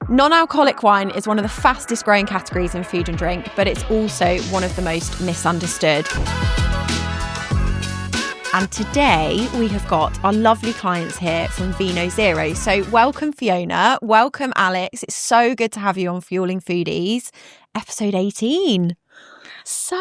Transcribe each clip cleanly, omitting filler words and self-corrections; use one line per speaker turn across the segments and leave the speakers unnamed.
Non-alcoholic wine is one of the fastest growing categories in food and drink, but it's also one of the most misunderstood. And today we have got our lovely clients here from Vino Zero. So welcome Fiona, welcome Alex. It's so good to have you on Fuelling Foodies, episode 18. So,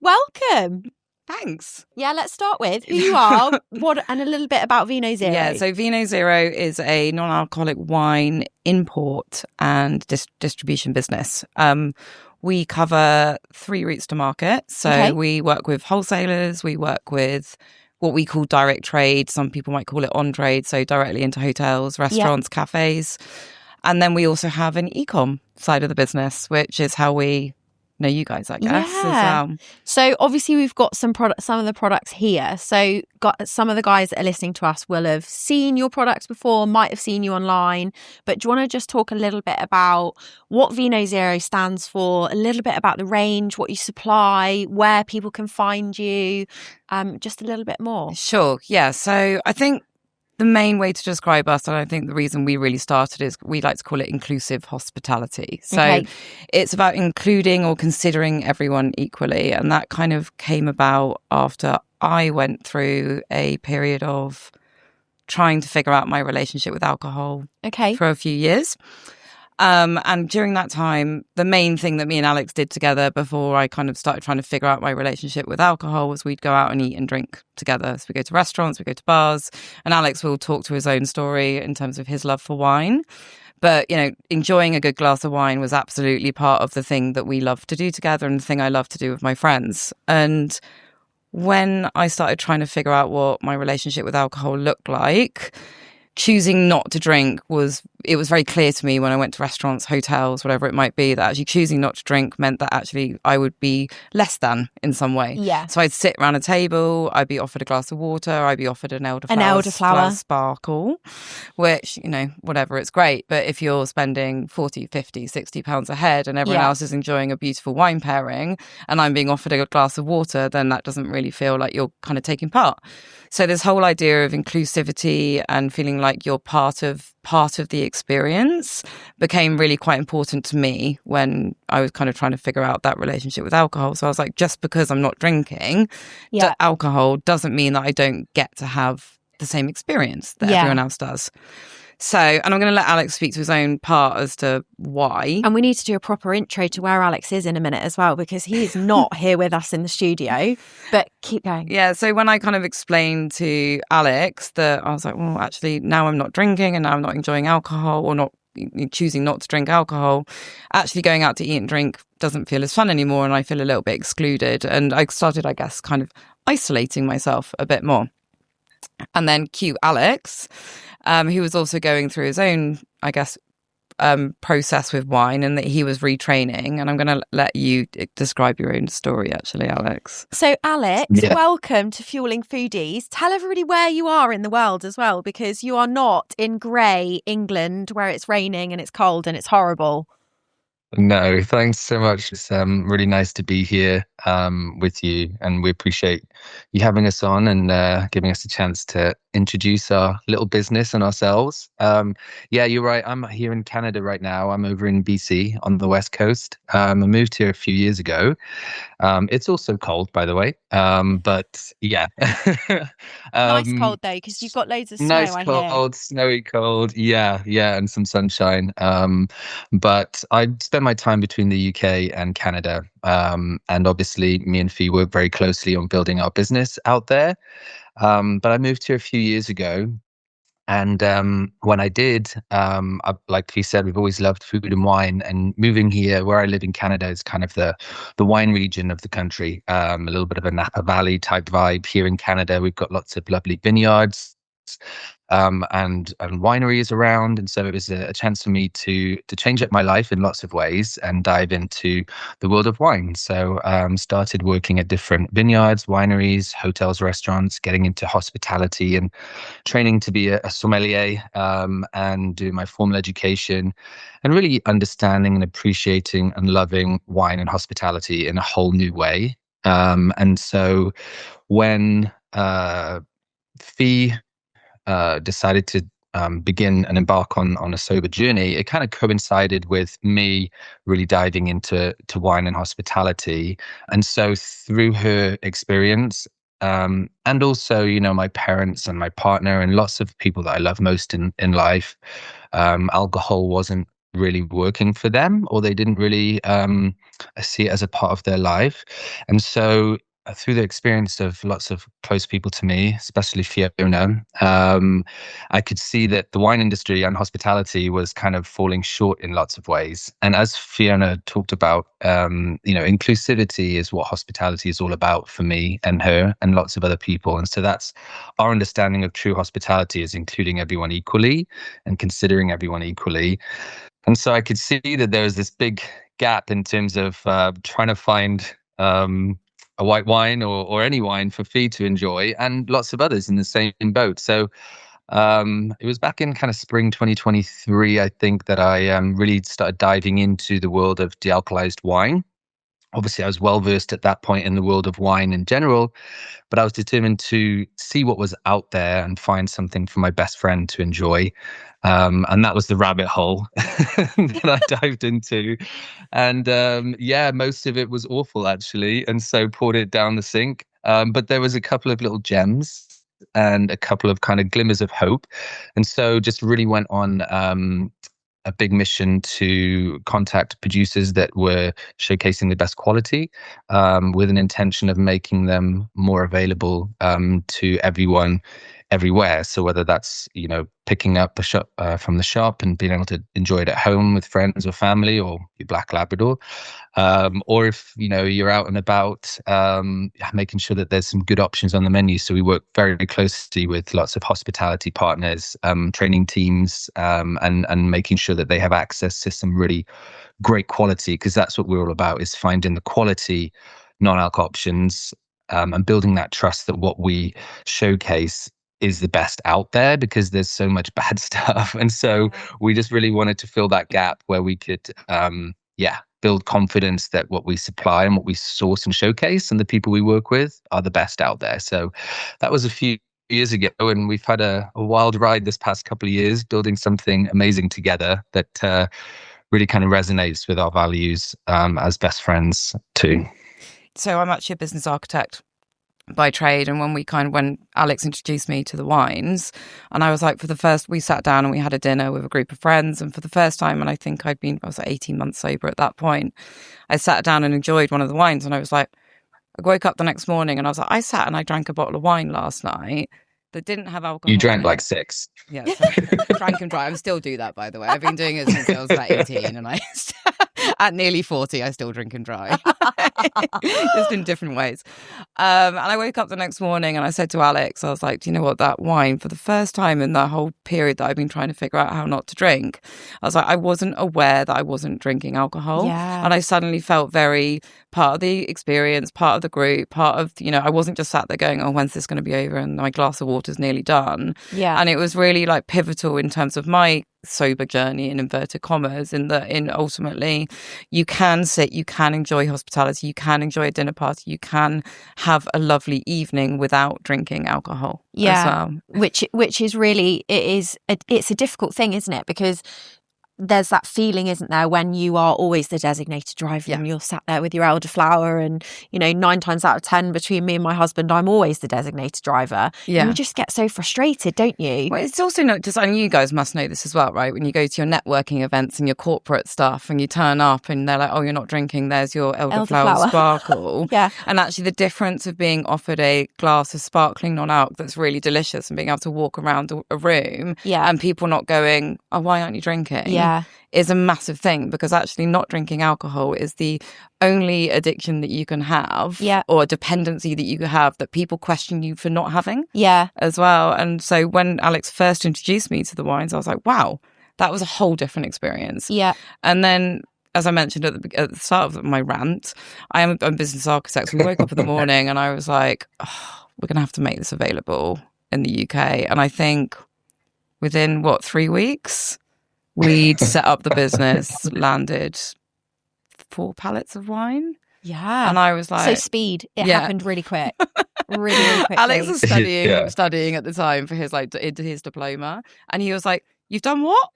welcome.
Thanks.
Yeah, let's start with who you are, what, and a little bit about Vino Zero.
Yeah, so Vino Zero is a non-alcoholic wine import and distribution business. We cover 3 routes to market. So we work with wholesalers, we work with what we call direct trade. Some people might call it on trade, so directly into hotels, restaurants, cafes. And then we also have an e-com side of the business, which is how we know you guys, I guess, as well.
So obviously we've got some of the products here. So some of the guys that are listening to us will have seen your products before, might have seen you online. But do you want to just talk a little bit about what Vino Zero stands for, a little bit about the range, what you supply, where people can find you, just a little bit more?
Sure. Yeah. So I think the main way to describe us, and I think the reason we really started, is we like to call it inclusive hospitality. So it's about including or considering everyone equally. And that kind of came about after I went through a period of trying to figure out my relationship with alcohol for a few years. And during that time, the main thing that me and Alex did together before I kind of started trying to figure out my relationship with alcohol was we'd go out and eat and drink together. So we go to restaurants, we go to bars, and Alex will talk to his own story in terms of his love for wine. But, you know, enjoying a good glass of wine was absolutely part of the thing that we love to do together and the thing I love to do with my friends. And when I started trying to figure out what my relationship with alcohol looked like, choosing not to drink was very clear to me when I went to restaurants, hotels, whatever it might be, that actually choosing not to drink meant that actually I would be less than in some way.
Yeah.
So I'd sit around a table, I'd be offered a glass of water, I'd be offered an elderflower sparkle, which, you know, whatever, it's great. But if you're spending 40, 50, 60 pounds a head and everyone else is enjoying a beautiful wine pairing and I'm being offered a glass of water, then that doesn't really feel like you're kind of taking part. So this whole idea of inclusivity and feeling like you're part of the experience became really quite important to me when I was kind of trying to figure out that relationship with alcohol. So I was like, just because I'm not drinking alcohol doesn't mean that I don't get to have the same experience that everyone else does. So, and I'm going to let Alex speak to his own part as to why.
And we need to do a proper intro to where Alex is in a minute as well, because he is not here with us in the studio, but keep going.
Yeah, so when I kind of explained to Alex that I was like, well, actually, now I'm not drinking and now I'm not enjoying alcohol or not choosing not to drink alcohol, actually going out to eat and drink doesn't feel as fun anymore and I feel a little bit excluded. And I started, I guess, kind of isolating myself a bit more. And then cue Alex, who was also going through his own, I guess, process with wine, and that he was retraining. And I'm going to let you describe your own story, actually, Alex.
So, Alex, welcome to Fuelling Foodies. Tell everybody where you are in the world as well, because you are not in grey England where it's raining and it's cold and it's horrible.
No, thanks so much. It's really nice to be here with you, and we appreciate you having us on and giving us a chance to introduce our little business and ourselves. Yeah, you're right. I'm here in Canada right now. I'm over in BC on the West Coast. I moved here a few years ago. It's also cold, by the way. But yeah.
Nice cold though, because you've got loads of snow.
Nice cold, snowy cold. Yeah, and some sunshine. But I spent my time between the UK and Canada. And obviously me and Fee work very closely on building our business out there. But I moved here a few years ago. And when I did, like Fee said, we've always loved food and wine. And moving here, where I live in Canada, is kind of the wine region of the country. A little bit of a Napa Valley type vibe here in Canada. We've got lots of lovely vineyards. And wineries around, and so it was a chance for me to change up my life in lots of ways and dive into the world of wine. So started working at different vineyards, wineries, hotels, restaurants, getting into hospitality and training to be a sommelier, and do my formal education, and really understanding and appreciating and loving wine and hospitality in a whole new way. And so when Fee decided to begin and embark on a sober journey, it kind of coincided with me really diving into wine and hospitality. And so through her experience, and also, my parents and my partner and lots of people that I love most in life, alcohol wasn't really working for them, or they didn't really see it as a part of their life. And so through the experience of lots of close people to me, especially Fiona, I could see that the wine industry and hospitality was kind of falling short in lots of ways. And as Fiona talked about, inclusivity is what hospitality is all about for me and her and lots of other people. And so that's our understanding of true hospitality, is including everyone equally and considering everyone equally. And so I could see that there was this big gap in terms of trying to find a white wine or any wine for Fee to enjoy, and lots of others in the same boat. So it was back in kind of spring 2023, I think, that I really started diving into the world of de-alcoholized wine. Obviously, I was well versed at that point in the world of wine in general, but I was determined to see what was out there and find something for my best friend to enjoy. And that was the rabbit hole that I dived into. And most of it was awful, actually. And so poured it down the sink. But there was a couple of little gems and a couple of kind of glimmers of hope. And so just really went on a big mission to contact producers that were showcasing the best quality, with an intention of making them more available to everyone everywhere. So whether that's, picking up a shop from the shop and being able to enjoy it at home with friends or family, or your Black Labrador, or if you're out and about, making sure that there's some good options on the menu. So we work very, very closely with lots of hospitality partners, training teams, and making sure that they have access to some really great quality, because that's what we're all about, is finding the quality non-alc options, and building that trust that what we showcase is the best out there, because there's so much bad stuff. And so we just really wanted to fill that gap where we could build confidence that what we supply and what we source and showcase and the people we work with are the best out there. So that was a few years ago, and we've had a wild ride this past couple of years, building something amazing together that really kind of resonates with our values as best friends too.
So I'm actually a business architect by trade, and when Alex introduced me to the wines, and I was like, we sat down and we had a dinner with a group of friends, and for the first time, and I think I was like 18 months sober at that point, I sat down and enjoyed one of the wines, and I was like, I woke up the next morning and I was like, I sat and I drank a bottle of wine last night that didn't have alcohol.
You drank like 6.
Yeah, so drank and dry. I still do that, by the way. I've been doing it since I was about 18, and at nearly 40, I still drink and dry, just in different ways. And I woke up the next morning and I said to Alex, I was like, do you know what, that wine, for the first time in that whole period that I've been trying to figure out how not to drink, I was like, I wasn't aware that I wasn't drinking alcohol.
Yeah.
And I suddenly felt very part of the experience, part of the group, part of, I wasn't just sat there going, oh, when's this going to be over? And my glass of water's nearly done.
Yeah.
And it was really like pivotal in terms of my sober journey, in inverted commas, in ultimately you can sit, you can enjoy hospitality, you can enjoy a dinner party, you can have a lovely evening without drinking alcohol.
Yeah, which is really, it's a difficult thing, isn't it? Because there's that feeling, isn't there, when you are always the designated driver and you're sat there with your elderflower, and 9 times out of 10 between me and my husband, I'm always the designated driver.
Yeah,
and you just get so frustrated, don't you?
Well, it's also not just, and you guys must know this as well, right? When you go to your networking events and your corporate stuff and you turn up and they're like, oh, you're not drinking, there's your elderflower sparkle.
Yeah.
And actually the difference of being offered a glass of sparkling non-alc that's really delicious and being able to walk around a room and people not going, oh, why aren't you drinking? Is a massive thing, because actually not drinking alcohol is the only addiction that you can have, or a dependency that you can have that people question you for not having as well. And so when Alex first introduced me to the wines, I was like, wow, that was a whole different experience. And then, as I mentioned at the start of my rant, I'm a business architect. So we woke up in the morning and I was like, oh, we're going to have to make this available in the UK. And I think within 3 weeks, we'd set up the business, landed 4 pallets of wine.
Yeah.
And I was like,
so speed. It happened really quick. Really, really quickly.
Alex was studying at the time for his his diploma, and he was like, "You've done what?"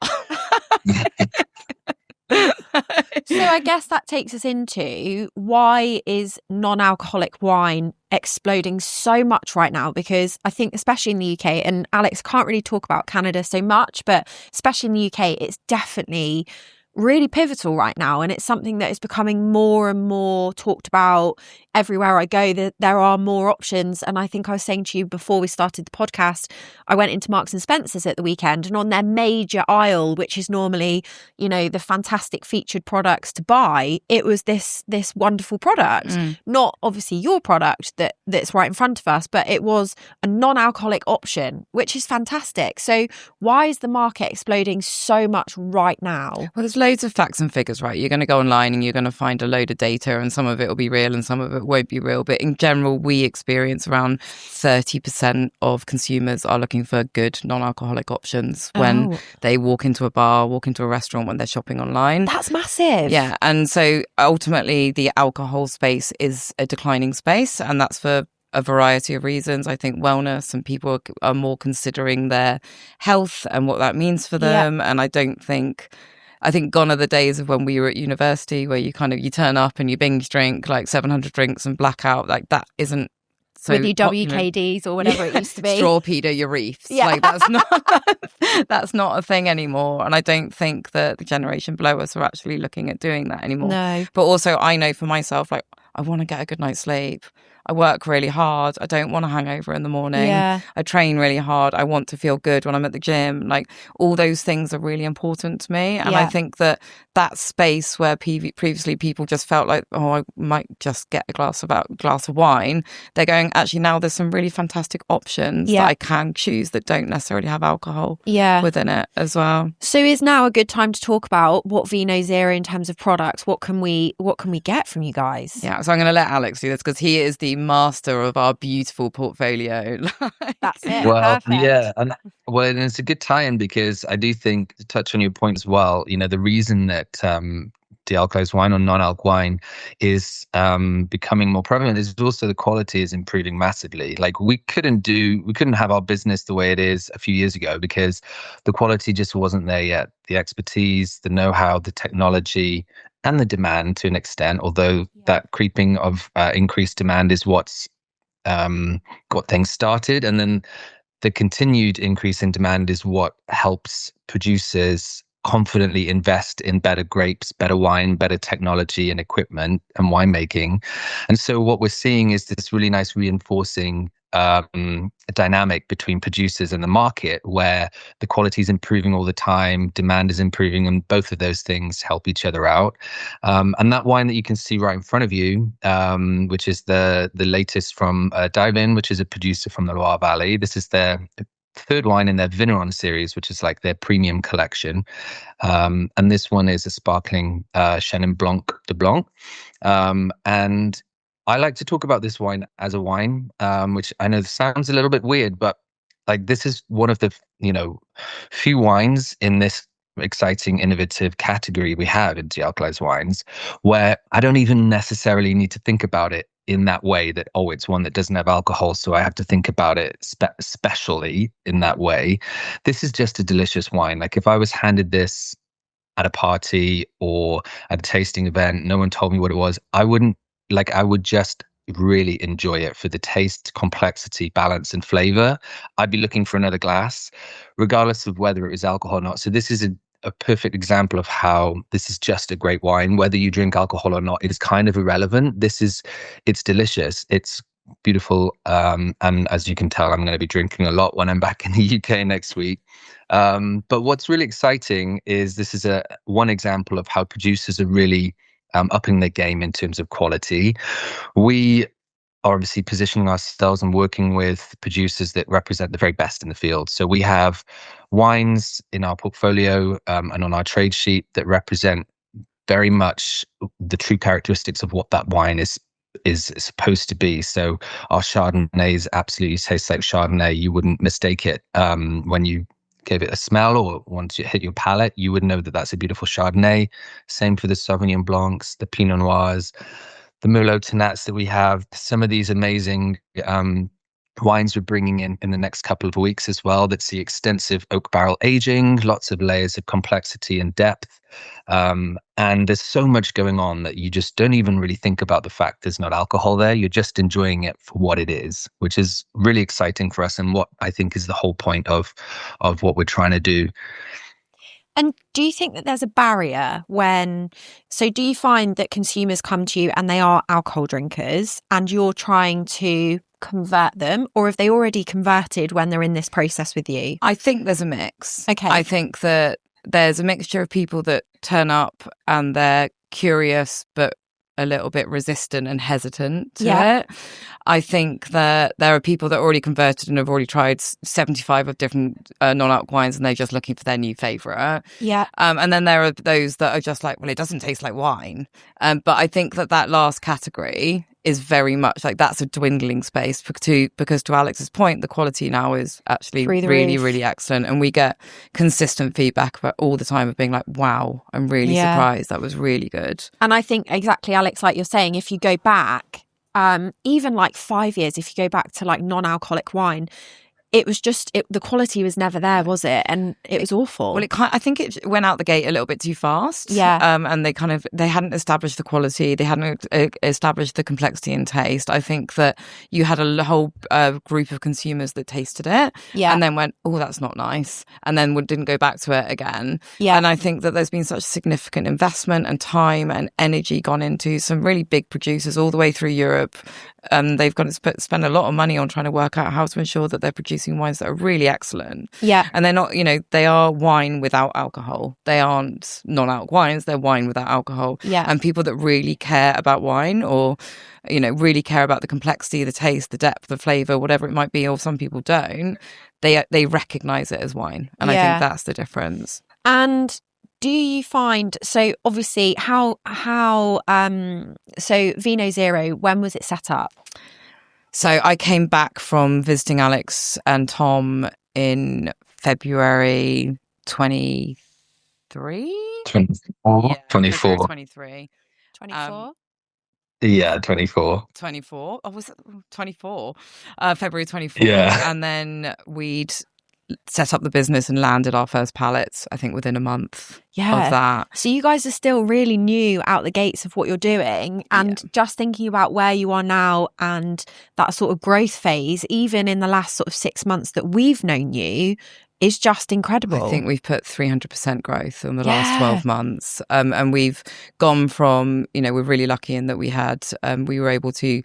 So I guess that takes us into why is non-alcoholic wine exploding so much right now? Because I think especially in the UK, and Alex can't really talk about Canada so much, but especially in the UK, it's definitely really pivotal right now, and it's something that is becoming more and more talked about everywhere I go. There are more options, and I think I was saying to you before we started the podcast, I went into Marks and Spencer's at the weekend, and on their major aisle, which is normally, you know, the fantastic featured products to buy, it was this wonderful product, not obviously your product that's right in front of us, but it was a non-alcoholic option, which is fantastic. So why is the market exploding so much right now?
Well, there's loads of facts and figures, right? You're going to go online and you're going to find a load of data, and some of it will be real and some of it won't be real. But in general, we experience around 30% of consumers are looking for good non-alcoholic options when they walk into a bar, walk into a restaurant, when they're shopping online.
That's massive.
Yeah. And so ultimately the alcohol space is a declining space, and that's for a variety of reasons. I think wellness, and people are more considering their health and what that means for them. And I think gone are the days of when we were at university where you turn up and you binge drink like 700 drinks and blackout. Like that isn't so
with your WKDs or whatever it used to be.
Straw Peter, your reefs.
Yeah.
Like that's not a thing anymore. And I don't think that the generation below us are actually looking at doing that anymore.
No.
But also I know for myself, like I want to get a good night's sleep. I work really hard. I don't want a hangover in the morning.
Yeah.
I train really hard. I want to feel good when I'm at the gym. Like all those things are really important to me. And I think that space where previously people just felt like, oh, I might just get a glass of wine. They're going, actually now there's some really fantastic options that I can choose that don't necessarily have alcohol within it as well.
So is now a good time to talk about what Vino Zero in terms of products? What can we get from you guys?
Yeah. So I'm going to let Alex do this because he is the master of our beautiful portfolio.
That's it.
Well,
Perfect.
yeah, and it's a good tie-in because I do think, to touch on your point as well, you know, the reason that de-alcoholized wine or non-alc wine is becoming more prevalent is also the quality is improving massively. Like we couldn't have our business the way it is a few years ago because the quality just wasn't there yet. The expertise, the know-how, the technology, and the demand to an extent, although that creeping of increased demand is what's got things started. And then the continued increase in demand is what helps producers confidently invest in better grapes, better wine, better technology and equipment and winemaking. And so what we're seeing is this really nice reinforcing dynamic between producers and the market where the quality is improving all the time, demand is improving, and both of those things help each other out. And that wine that you can see right in front of you, which is the latest from Dive In, which is a producer from the Loire Valley. This is their third wine in their Vigneron series, which is like their premium collection. And this one is a sparkling Chenin Blanc de Blanc. And I like to talk about this wine as a wine, which I know sounds a little bit weird, but like this is one of the, few wines in this exciting, innovative category we have in de-alcoholized wines, where I don't even necessarily need to think about it in that way that, oh, it's one that doesn't have alcohol, so I have to think about it specially in that way. This is just a delicious wine. Like if I was handed this at a party or at a tasting event, no one told me what it was, I would just really enjoy it for the taste, complexity, balance, and flavor. I'd be looking for another glass, regardless of whether it was alcohol or not. So this is a perfect example of how this is just a great wine. Whether you drink alcohol or not, it is kind of irrelevant. It's delicious. It's beautiful. And as you can tell, I'm going to be drinking a lot when I'm back in the UK next week. But what's really exciting is this is one example of how producers are really upping their game in terms of quality. We are obviously positioning ourselves and working with producers that represent the very best in the field. So we have wines in our portfolio and on our trade sheet that represent very much the true characteristics of what that wine is supposed to be. So our Chardonnays absolutely taste like Chardonnay. You wouldn't mistake it when you gave it a smell, or once you hit your palate, you would know that that's a beautiful Chardonnay. Same for the Sauvignon Blancs, the Pinot Noirs, the Merlot Tenats that we have, some of these amazing wines we're bringing in the next couple of weeks as well, that see extensive oak barrel aging, lots of layers of complexity and depth. And there's so much going on that you just don't even really think about the fact there's not alcohol there. You're just enjoying it for what it is, which is really exciting for us, and what I think is the whole point of what we're trying to do.
And do you think that there's a barrier so do you find that consumers come to you and they are alcohol drinkers and you're trying to convert them, or have they already converted when they're in this process with you?
I think there's a mix.
Okay.
I think that there's a mixture of people that turn up and they're curious but a little bit resistant and hesitant to it. I think that there are people that are already converted and have already tried 75 of different non-alc wines, and they're just looking for their new favourite.
Yeah.
And then there are those that are just like, well, it doesn't taste like wine. But I think that last category is very much like, that's a dwindling space, because to Alex's point, the quality now is actually really, really excellent. And we get consistent feedback about all the time of being like, wow, I'm really surprised. That was really good.
And I think exactly, Alex, like you're saying, if you go back, even like 5 years, if you go back to like non-alcoholic wine, it was just the quality was never there, was it? And it was awful.
Well, I think it went out the gate a little bit too fast.
Yeah.
And they hadn't established the quality, they hadn't established the complexity and taste. I think that you had a whole group of consumers that tasted it, and then went, oh, that's not nice, and then didn't go back to it again. Yeah. And I think that there's been such significant investment and time and energy gone into some really big producers all the way through Europe. They've got to spend a lot of money on trying to work out how to ensure that they're producing wines that are really excellent.
Yeah.
And they're not, they are wine without alcohol. They aren't non-alc wines, they're wine without alcohol.
Yeah.
And people that really care about wine, or, really care about the complexity, the taste, the depth, the flavour, whatever it might be, or some people don't, they recognise it as wine. And I think that's the difference.
And do you find, so obviously so Vino Zero, when was it set up?
So I came back from visiting Alex and Tom in February 23?
24?
Yeah,
24.
23.
24?
Yeah, 24.
24? Oh, was it 24? February 24.
Yeah.
And then we'd set up the business and landed our first pallets, I think, within a month of that.
So you guys are still really new out the gates of what you're doing, and just thinking about where you are now and that sort of growth phase, even in the last sort of 6 months that we've known you, is just incredible.
I think we've put 300% growth in the last 12 months. And we've gone from, we're really lucky in that we had warehousing, we were able to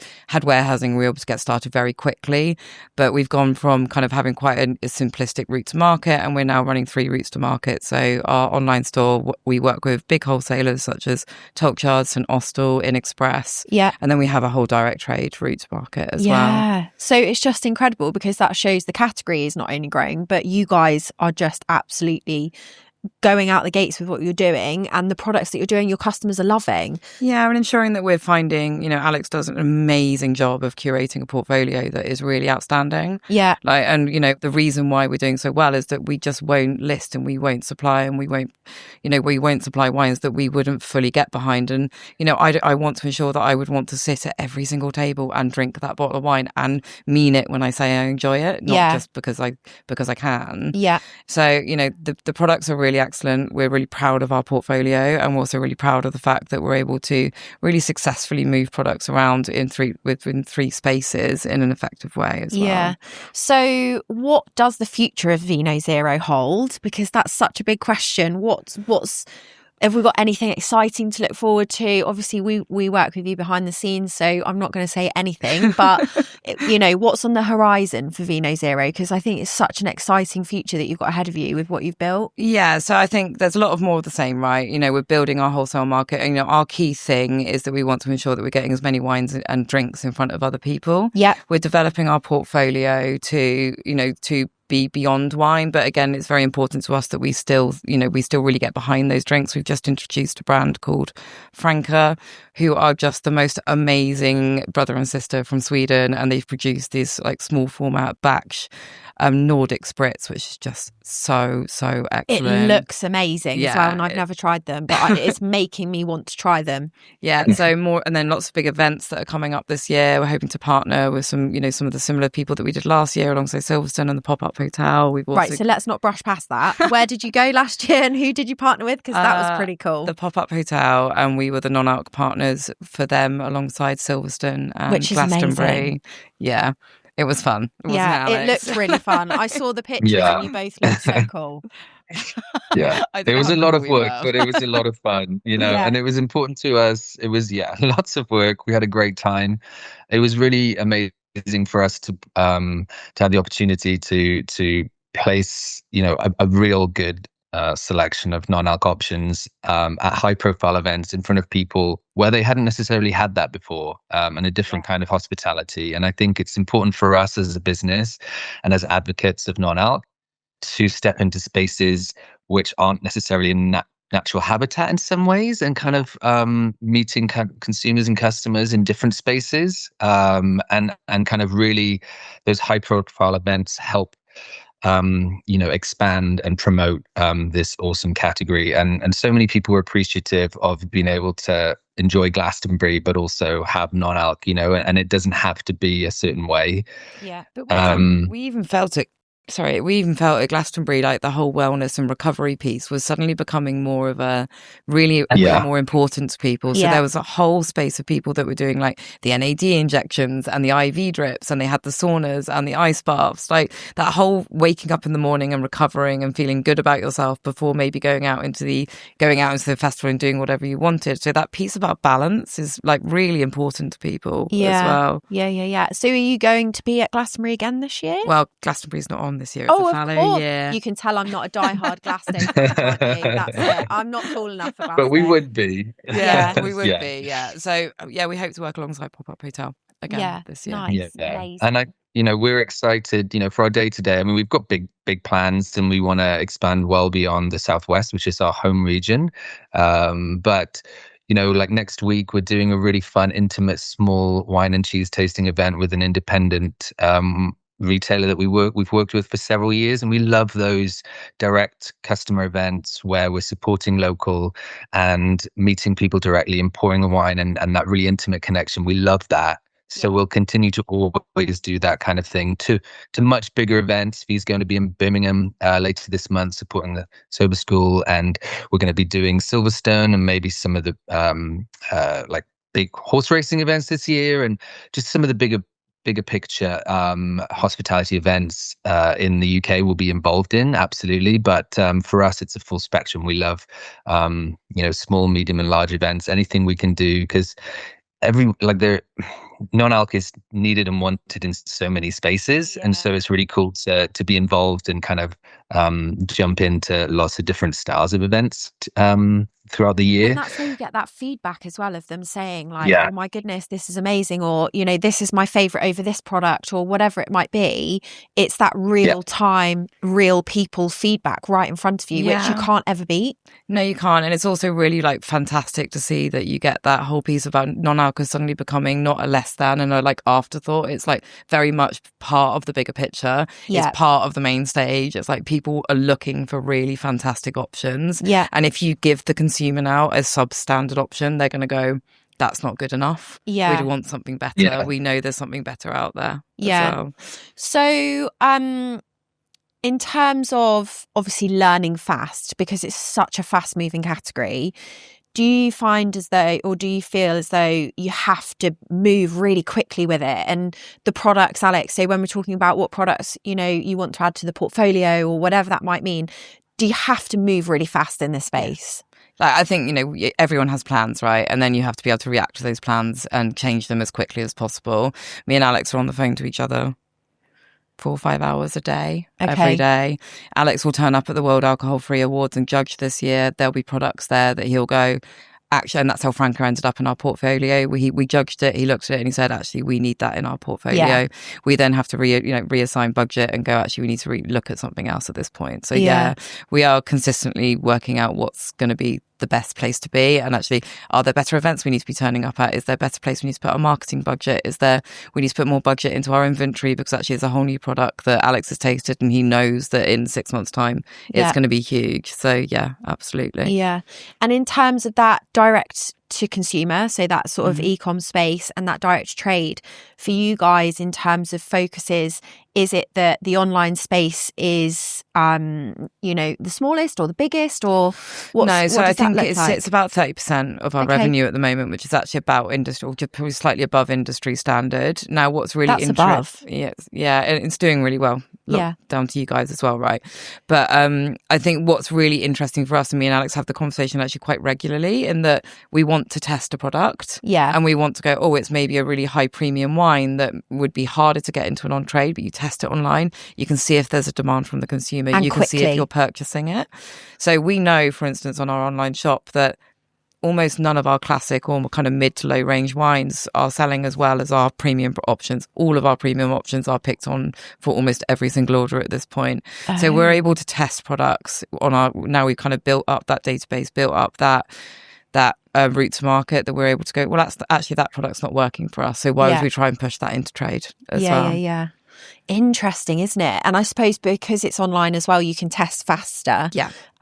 get started very quickly. But we've gone from kind of having quite a simplistic route to market, and we're now running 3 routes to market. So our online store, we work with big wholesalers such as Tolkshard, St Austell, In Express. Yeah. And then we have a whole direct trade route to market as well. Yeah.
So it's just incredible, because that shows the category is not only growing, but you guys are just absolutely going out the gates with what you're doing, and the products that you're doing, your customers are loving.
Yeah, and ensuring that we're finding, Alex does an amazing job of curating a portfolio that is really outstanding. Yeah. And the reason why we're doing so well is that we just won't list, and we won't supply, and we won't supply wines that we wouldn't fully get behind. And, I want to ensure that I would want to sit at every single table and drink that bottle of wine and mean it when I say I enjoy it, not just because I can. Yeah. So, the products are really excellent. We're really proud of our portfolio, and we're also really proud of the fact that we're able to really successfully move products around within 3 spaces in an effective way as well. Yeah.
So what does the future of Vino Zero hold? Because that's such a big question. Have we got anything exciting to look forward to? Obviously, we work with you behind the scenes, so I'm not going to say anything. But, what's on the horizon for Vino Zero? Because I think it's such an exciting future that you've got ahead of you with what you've built.
Yeah, so I think there's a lot of more of the same, right? We're building our wholesale market. And, our key thing is that we want to ensure that we're getting as many wines and drinks in front of other people. Yeah. We're developing our portfolio to be beyond wine. But again, it's very important to us that we still really get behind those drinks. We've just introduced a brand called Franca, who are just the most amazing brother and sister from Sweden, and they've produced these like small format batch Nordic spritz, which is just so excellent.
It looks amazing as well, and I've never tried them, but it's making me want to try them.
Yeah, so more, and then lots of big events that are coming up this year. We're hoping to partner with some of the similar people that we did last year alongside Silverstone and the Pop-Up Hotel. We've also...
Right, so let's not brush past that. Where did you go last year and who did you partner with? Because that was pretty cool.
The Pop-Up Hotel, and we were the non-alc partners for them alongside Silverstone and
which is
Glastonbury.
amazing.
Yeah. It was fun.
It looked really fun. I saw the pictures and you both looked so cool.
Yeah, it was a lot of work, but it was a lot of fun, and it was important to us. It was, lots of work. We had a great time. It was really amazing for us to have the opportunity to place, a real good selection of non-alc options at high-profile events in front of people where they hadn't necessarily had that before, and a different kind of hospitality. And I think it's important for us as a business and as advocates of non-alc to step into spaces which aren't necessarily a natural habitat in some ways, and kind of meeting consumers and customers in different spaces, and kind of really those high-profile events help expand and promote this awesome category. And so many people were appreciative of being able to enjoy Glastonbury, but also have non-alc, and it doesn't have to be a certain way.
Yeah, but we even felt it. We even felt at Glastonbury, like the whole wellness and recovery piece was suddenly becoming more of a really more important to people. So there was a whole space of people that were doing like the NAD injections and the IV drips, and they had the saunas and the ice baths, like that whole waking up in the morning and recovering and feeling good about yourself before maybe going out into the festival and doing whatever you wanted. So that piece about balance is like really important to people as well.
Yeah. So are you going to be at Glastonbury again this year?
Well, Glastonbury's not on this year. It's a fallow year.
You can tell I'm not a diehard Glastonbury fan, can't you? That's it. I'm not cool enough for Glastonbury.
But we would be.
Yeah, we would be. Yeah. So we hope to work alongside Pop-Up Hotel again this year.
Nice.
Yeah. And we're excited, for our day to day. I mean, we've got big plans, and we want to expand well beyond the Southwest, which is our home region. But like next week, we're doing a really fun, intimate, small wine and cheese tasting event with an independent retailer that we've worked with for several years, and we love those direct customer events where we're supporting local and meeting people directly and pouring the wine and that really intimate connection. We love that. So we'll continue to always do that kind of thing to much bigger events. He's going to be in Birmingham later this month supporting the Sober School, and we're going to be doing Silverstone and maybe some of the like big horse racing events this year, and just some of the bigger picture hospitality events in the UK will be involved in, absolutely. But for us, it's a full spectrum. We love small, medium and large events, anything we can do, because non-alc is needed and wanted in so many spaces, and so it's really cool to be involved and kind of jump into lots of different styles of events throughout the year.
And that's where you get that feedback as well of them saying like, oh my goodness, this is amazing, or this is my favorite over this product, or whatever it might be. It's that real time, real people feedback right in front of you, which you can't ever beat.
No, you can't. And it's also really like fantastic to see that you get that whole piece about non-alc suddenly becoming not a less than and a like afterthought. It's like very much part of the bigger picture. It's part of the main stage. It's like people are looking for really fantastic options.
Yeah.
And if you give the consumer now a substandard option, they're going to go, that's not good enough.
Yeah.
We want something better. We know there's something better out there.
Yeah.
As well.
So in terms of obviously learning fast, because it's such a fast moving category, do you find as though, or do you feel as though you have to move really quickly with it? And the products, Alex, so when we're talking about what products, you want to add to the portfolio or whatever that might mean, do you have to move really fast in this space?
Like, I think, everyone has plans, right? And then you have to be able to react to those plans and change them as quickly as possible. Me and Alex are on the phone to each other 4 or 5 hours a day, every day. Alex will turn up at the World Alcohol Free Awards and judge this year. There'll be products there that he'll go, actually, and that's how Franco ended up in our portfolio. We judged it, he looked at it and he said, actually, we need that in our portfolio.
Yeah.
We then have to reassign budget and go, actually, we need to look at something else at this point. So we are consistently working out what's going to be the best place to be. And actually, are there better events we need to be turning up at? Is there a better place we need to put our marketing budget? We need to put more budget into our inventory, because actually it's a whole new product that Alex has tasted and he knows that in 6 months' time it's going to be huge. So yeah, absolutely.
Yeah. And in terms of that direct to consumer, so that sort of e-com space and that direct trade, for you guys in terms of focuses, is it that the online space is the smallest or the biggest, or
I think it's about 30% of our revenue at the moment, which is actually about industry, or just probably slightly above industry standard. Now what's really interesting, yeah, and it's doing really well. Down to you guys as well, right? But I think what's really interesting for us, and me and Alex have the conversation actually quite regularly, in that we want to test a product, and we want to go, oh, it's maybe a really high premium wine that would be harder to get into an on-trade, but you test it online, you can see if there's a demand from the consumer, and you can see if you're purchasing it. So we know, for instance, on our online shop that almost none of our classic or kind of mid to low range wines are selling as well as our premium options. All of our premium options are picked on for almost every single order at this point. So we're able to test products now we've kind of built up that database, built up that route to market, that we're able to go, well, actually that product's not working for us. So why would we try and push that into trade as well?
Yeah. Interesting, isn't it? And I suppose because it's online as well, you can test faster,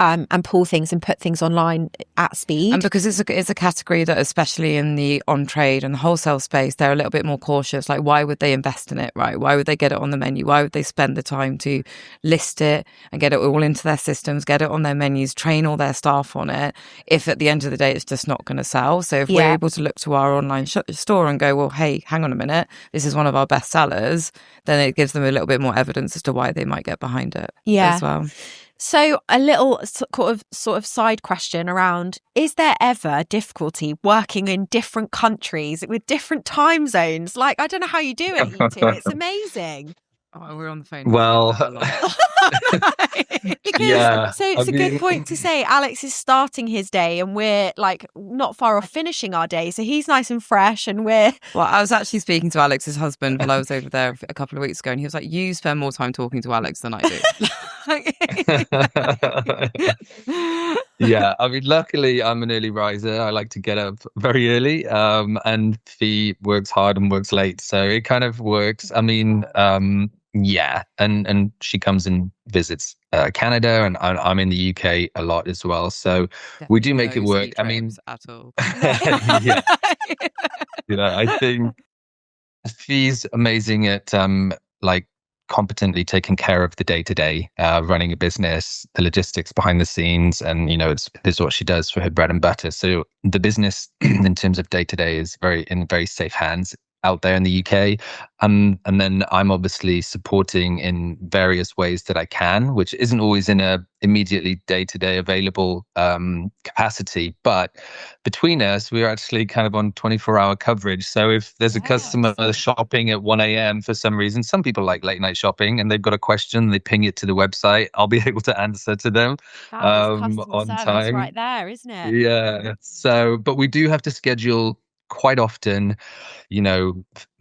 and pull things and put things online at speed.
And because it's a category that, especially in the on trade and the wholesale space, they're a little bit more cautious. Like, why would they invest in it, right? Why would they get it on the menu? Why would they spend the time to list it and get it all into their systems, get it on their menus, train all their staff on it, if at the end of the day it's just not going to sell? So if we're able to look to our online store and go, well, hey, hang on a minute, this is one of our best sellers, then it gives them a little bit more evidence as to why they might get behind it as well.
So a little sort of side question around, is there ever difficulty working in different countries with different time zones? Like, I don't know how you do it, you two. It's amazing.
Oh, we're on the phone.
Well,
So it's a good point to say. Alex is starting his day and we're like not far off finishing our day. So he's nice and fresh and we're...
Well, I was actually speaking to Alex's husband while I was over there a couple of weeks ago, and he was like, you spend more time talking to Alex than I do.
Yeah, I mean, luckily I'm an early riser. I like to get up very early, and Fee works hard and works late. So it kind of works. I mean, and she comes and visits Canada, and I'm in the UK a lot as well. So we do make it work. I mean,
at all.
I think Fee's amazing at competently taking care of the day-to-day, running a business, the logistics behind the scenes, and this is what she does for her bread and butter. So the business in terms of day-to-day is in very safe hands out there in the UK. And then I'm obviously supporting in various ways that I can, which isn't always in a immediately day-to-day available capacity. But between us, we're actually kind of on 24-hour coverage. So if there's a customer shopping at 1 a.m. for some reason, some people like late night shopping and they've got a question, they ping it to the website. I'll be able to answer to them on time.
Right there, isn't it?
Yeah. So, but we do have to schedule quite often,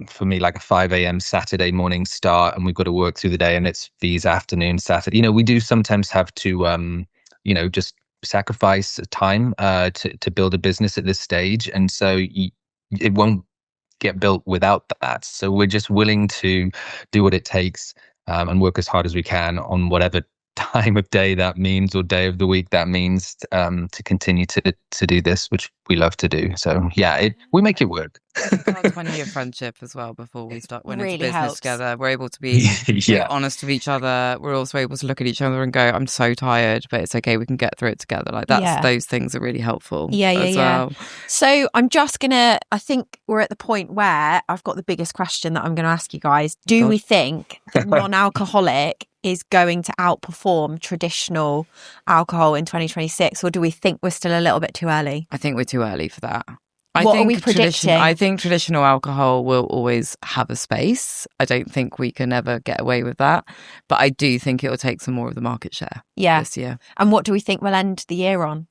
for me, like a 5 a.m. Saturday morning start, and we've got to work through the day, and it's these afternoon Saturday. We do sometimes have to, just sacrifice time to build a business at this stage. And so it won't get built without that. So we're just willing to do what it takes and work as hard as we can on whatever time of day that means, or day of the week that means, to continue to do this, which we love to do. So we make it work.
It's 20-year friendship as well before we went into business
helps.
Together. We're able to be honest with each other. We're also able to look at each other and go, I'm so tired, but it's okay, we can get through it together. Like those things are really helpful as well.
So I'm just I think we're at the point where I've got the biggest question that I'm going to ask you guys. Do we think that non-alcoholic is going to outperform traditional alcohol in 2026, or do we think we're still a little bit too early?
I think we're too early for that.
What are we predicting?
I think traditional alcohol will always have a space. I don't think we can ever get away with that. But I do think it will take some more of the market share this year.
And what do we think we'll end the year on?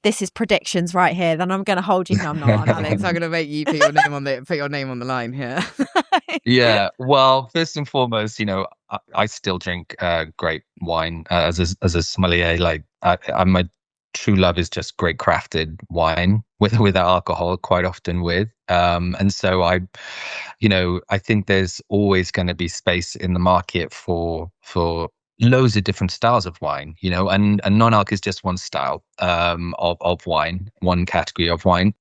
this is predictions right here, then I'm going to hold you. No, I'm not.
Alex, I'm going to make you put your name on the line here.
Yeah. Well, first and foremost, I still drink great wine as a sommelier. Like, my true love is just great crafted wine without alcohol, quite often with. And so I think there's always going to be space in the market for loads of different styles of wine, and non-alc is just one style of wine, one category of wine.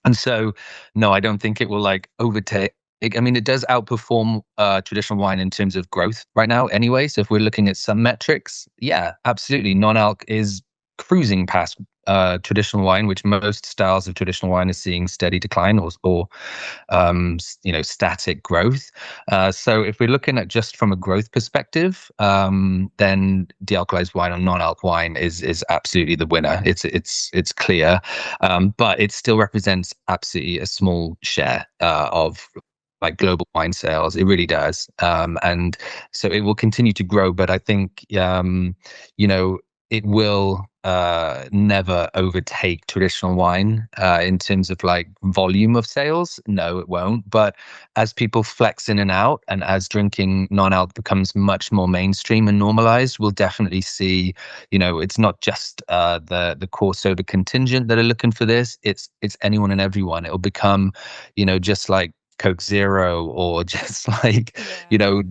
And so, no, I don't think it will like overtake. I mean, it does outperform traditional wine in terms of growth right now anyway. So if we're looking at some metrics, yeah, absolutely. Non-alc is cruising past traditional wine, which most styles of traditional wine are seeing steady decline or static growth. So if we're looking at just from a growth perspective, then de-alkalized wine or non-alc wine is absolutely the winner. It's clear, but it still represents absolutely a small share of like global wine sales. It really does. And so it will continue to grow, but I think, it will never overtake traditional wine in terms of like volume of sales. No, it won't. But as people flex in and out, and as drinking non-alc becomes much more mainstream and normalized, we'll definitely see, it's not just the core soda contingent that are looking for this. It's anyone and everyone. It'll become, just like Coke Zero, or just like,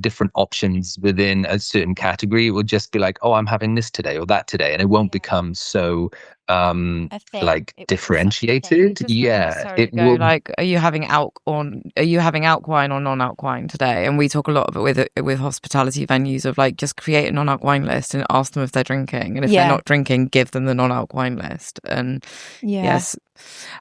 different options within a certain category. It will just be like, oh, I'm having this today or that today. And it won't become so like differentiated.
It will like, are you having alc wine or non-alc wine today? And we talk a lot of it with hospitality venues of like, just create a non-alc wine list and ask them if they're drinking, and if they're not drinking, give them the non-alc wine list. And yes,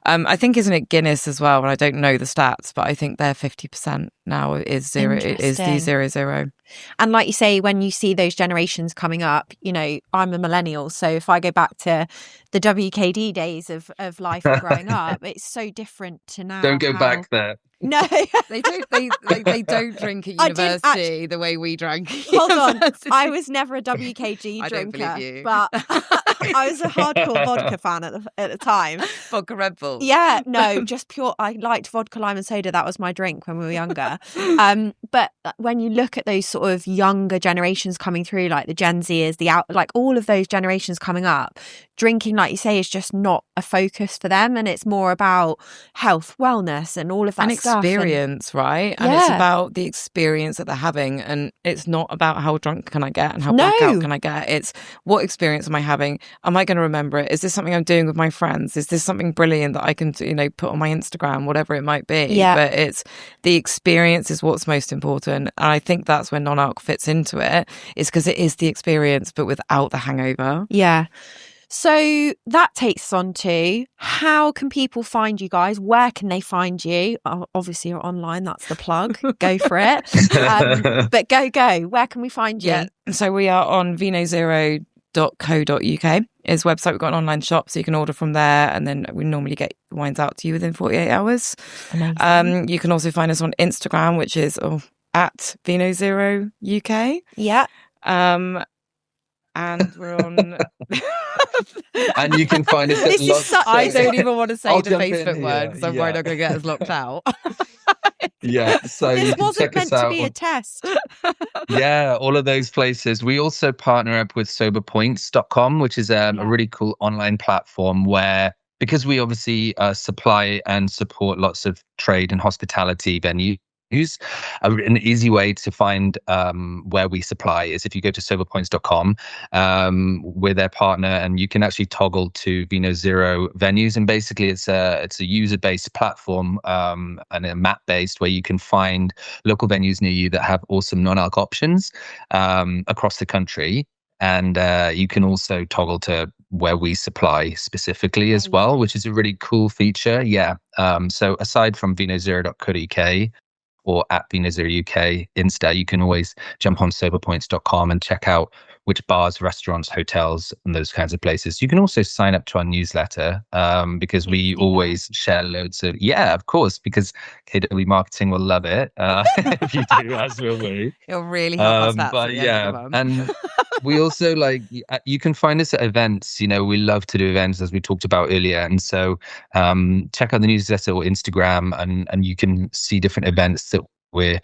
I think, isn't it Guinness as well? And I don't know the stats, but I think they're 50% now is zero. It is the 00.
And like you say, when you see those generations coming up, I'm a millennial, so if I go back to the WKD days of life and growing up, it's so different to now.
Don't go back there.
No,
they don't. They don't drink at university the way we drank.
Hold on, I was never a WKG drinker, but I was a hardcore vodka fan at the time.
Vodka Red Bull.
Yeah, no, just pure. I liked vodka, lime, and soda. That was my drink when we were younger. But when you look at those sort of younger generations coming through, like the Gen Zers, like all of those generations coming up, drinking, like you say, is just not a focus for them, and it's more about health, wellness, and all of that
and
stuff.
Experience, right? And it's about the experience that they're having, and it's not about how drunk can I get and how blackout can I get. It's what experience am I having? Am I going to remember it? Is this something I'm doing with my friends? Is this something brilliant that I can, put on my Instagram, whatever it might be?
Yeah.
But it's the experience is what's most important. And I think that's where non-alc fits into it, is because it is the experience, but without the hangover.
Yeah. So that takes us on to, how can people find you guys? Where can they find you? Obviously, you're online. That's the plug. Go for it. But go. Where can we find you?
Yeah. So we are on vinozero.co.uk is website. We've got an online shop, so you can order from there, and then we normally get wines out to you within 48 hours.
Amazing.
You can also find us on Instagram, which is at Vino Zero UK.
Yeah.
And we're on
and you can find us at
I don't even want to say the Facebook word, because I'm worried I'm going to get us locked out.
Yeah, so
this wasn't meant to be a test.
Yeah, all of those places. We also partner up with soberpoints.com, which is a really cool online platform where, because we obviously supply and support lots of trade and hospitality venues, an easy way to find where we supply is if you go to soberpoints.com, we're their partner, and you can actually toggle to Vino Zero venues, and basically it's a user-based platform and a map-based, where you can find local venues near you that have awesome non-alc options across the country. And you can also toggle to where we supply specifically as well, which is a really cool feature. Yeah. So aside from vinozero.co.uk or at Vino Zero UK Insta, you can always jump on soberpoints.com and check out which bars, restaurants, hotels, and those kinds of places. You can also sign up to our newsletter because we always share loads of, of course, because KW Marketing will love it if you do, as will we.
It'll really help us stats
But
at the end of the month.
and we also you can find us at events. We love to do events, as we talked about earlier. And so check out the newsletter or Instagram, and you can see different events that we're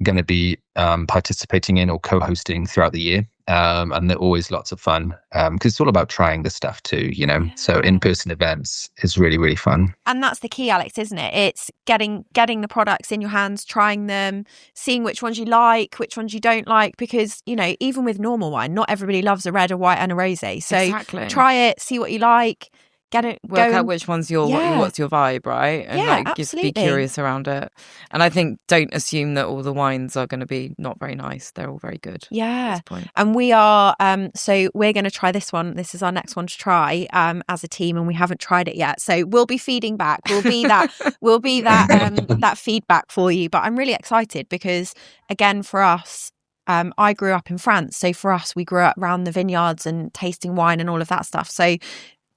going to be participating in or co-hosting throughout the year. And they're always lots of fun because it's all about trying this stuff too, So in-person events is really, really fun.
And that's the key, Alex, isn't it? It's getting the products in your hands, trying them, seeing which ones you like, which ones you don't like, because, even with normal wine, not everybody loves a red, a white and a rosé. So try it, see what you like. Get it,
work out which one's what's your vibe, right? And just be curious around it. And I think don't assume that all the wines are going to be not very nice. They're all very good.
Yeah. And we are so we're going to try this one. This is our next one to try as a team, and we haven't tried it yet. So we'll be feeding back. We'll be that that feedback for you. But I'm really excited because, again, for us, I grew up in France. So for us, we grew up around the vineyards and tasting wine and all of that stuff. So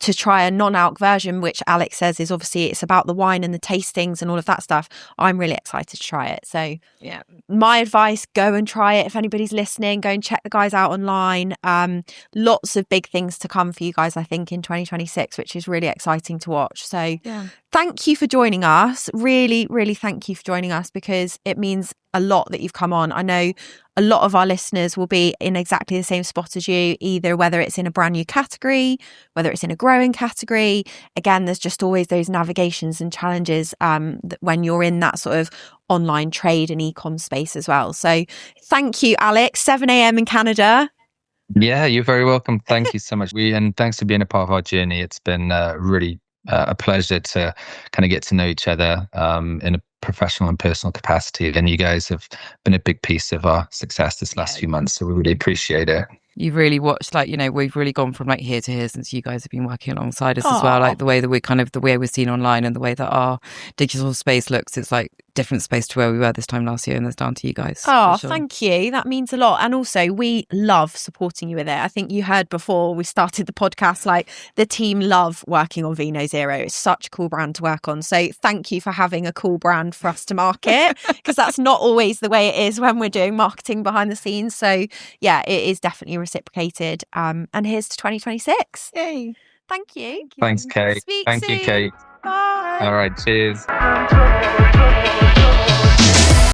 to try a non-alc version, which Alex says is obviously it's about the wine and the tastings and all of that stuff, I'm really excited to try it. So my advice, go and try it. If anybody's listening, go and check the guys out online. Lots of big things to come for you guys, I think, in 2026, which is really exciting to watch. So thank you for joining us. Really, really thank you for joining us, because it means a lot that you've come on. I know a lot of our listeners will be in exactly the same spot as you, either whether it's in a brand new category, whether it's in a growing category. Again, there's just always those navigations and challenges that when you're in that sort of online trade and e-com space as well. So thank you, Alex. 7 a.m. in Canada.
Yeah, you're very welcome. Thank you so much. And thanks for being a part of our journey. It's been really a pleasure to kind of get to know each other in a professional and personal capacity. And you guys have been a big piece of our success this last few months. So we really appreciate it.
You've really watched, we've really gone from here to here since you guys have been working alongside us as well. The way that the way we're seen online and the way that our digital space looks, it's different space to where we were this time last year, and that's down to you guys.
Thank you. That means a lot. And also, we love supporting you with it. I think you heard before we started the podcast, the team love working on Vino Zero. It's such a cool brand to work on. So thank you for having a cool brand for us to market, because that's not always the way it is when we're doing marketing behind the scenes. So it is definitely reciprocated. And here's to 2026.
Yay.
Thank you.
Thanks, Kate.
Speak
Thank
soon.
you, Kate.
Bye.
All right. Cheers.